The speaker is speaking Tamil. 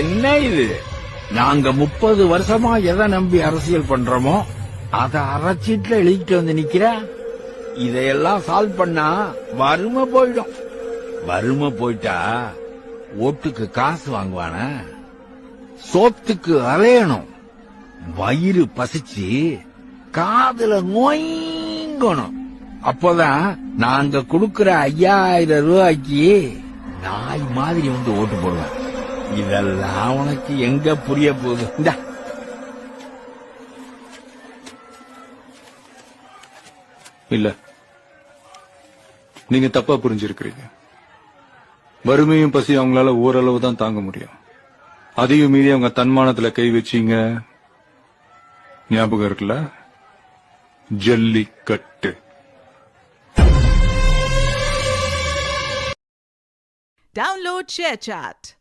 என்ன இது? நாங்க 30 வருஷமா எதை நம்பி அரசியல் பண்றோமோ அத அரைச்சீட்ல எழுதிட்டு வந்து நிக்கிற. இதையெல்லாம் சால்வ் பண்ணா வறுமை போயிடும். வறுமை போயிட்டா ஓட்டுக்கு காசு வாங்குவான, சோத்துக்கு அலையணும், வயிறு பசிச்சு காதுல நோய்ங்கணும். அப்போதான் நாங்க கொடுக்கிற 5000 ரூபாய்க்கு நாய் மாதிரி வந்து ஓட்டு போடுவேன். இதெல்லாம் உனக்கு எங்க புரிய போகுது? இந்தா. இல்ல, நீங்க தப்பா புரிஞ்சிருக்கிறீங்க. வறுமையும் பசி அவங்களால ஓரளவு தான் தாங்க முடியும். அதையும் மீறி அவங்க தன்மானத்துல கை வச்சீங்க, ஞாபகம் இருக்குல்ல? ஜல்லிக்கட்டு. Download ShareChat.